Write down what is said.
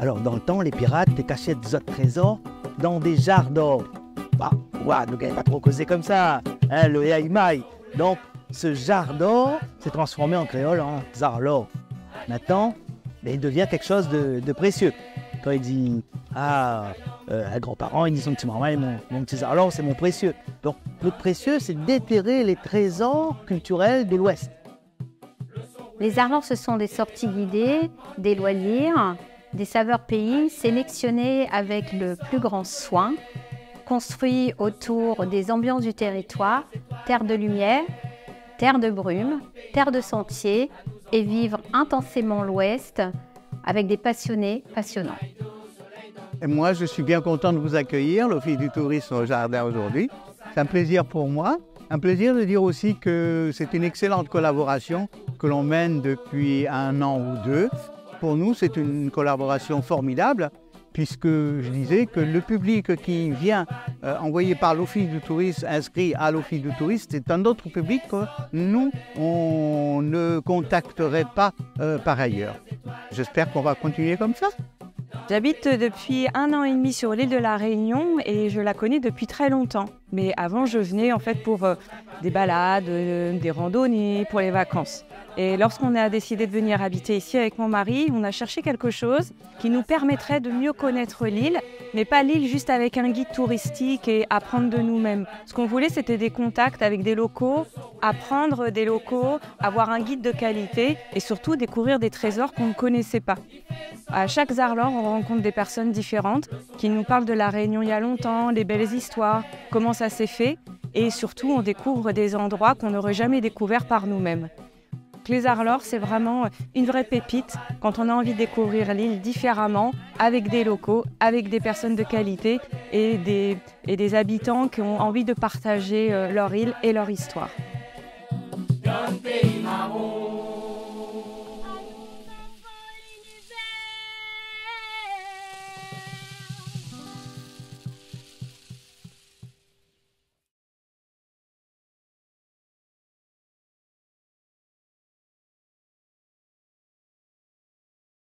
Alors, dans le temps, les pirates cachaient des autres trésors dans des jarres d'or. Bah, ouais, nous n'avons pas trop causé comme ça, hein, le yaïmaï. Donc, ce jarre d'or s'est transformé en créole en zarlor. Maintenant, il devient quelque chose de précieux. Quand il dit à grands-parents, ils disent son petit maman, mon petit zarlor, c'est mon précieux. Donc, le précieux, c'est déterrer les trésors culturels de l'Ouest. Les zarlors, ce sont des sorties guidées, des loisirs, des saveurs pays sélectionnés avec le plus grand soin, construits autour des ambiances du territoire, terre de lumière, terre de brume, terre de sentiers, et vivre intensément l'Ouest avec des passionnés passionnants. Et moi, je suis bien content de vous accueillir, l'Office du tourisme au Jardin aujourd'hui. C'est un plaisir pour moi. Un plaisir de dire aussi que c'est une excellente collaboration que l'on mène depuis 1 an ou 2. Pour nous, c'est une collaboration formidable, puisque je disais que le public qui vient envoyé par l'Office du tourisme, inscrit à l'Office du tourisme, c'est un autre public que nous, on ne contacterait pas par ailleurs. J'espère qu'on va continuer comme ça. J'habite depuis 1 an et demi sur l'île de la Réunion et je la connais depuis très longtemps. Mais avant, je venais en fait pour des balades, des randonnées, pour les vacances. Et lorsqu'on a décidé de venir habiter ici avec mon mari, on a cherché quelque chose qui nous permettrait de mieux connaître l'île, mais pas l'île juste avec un guide touristique et apprendre de nous-mêmes. Ce qu'on voulait, c'était des contacts avec des locaux, apprendre des locaux, avoir un guide de qualité et surtout découvrir des trésors qu'on ne connaissait pas. À chaque Zarlor, on rencontre des personnes différentes qui nous parlent de la Réunion il y a longtemps, les belles histoires, comment ça s'est fait et surtout on découvre des endroits qu'on n'aurait jamais découverts par nous-mêmes. Les Zarlor, c'est vraiment une vraie pépite quand on a envie de découvrir l'île différemment, avec des locaux, avec des personnes de qualité et des habitants qui ont envie de partager leur île et leur histoire.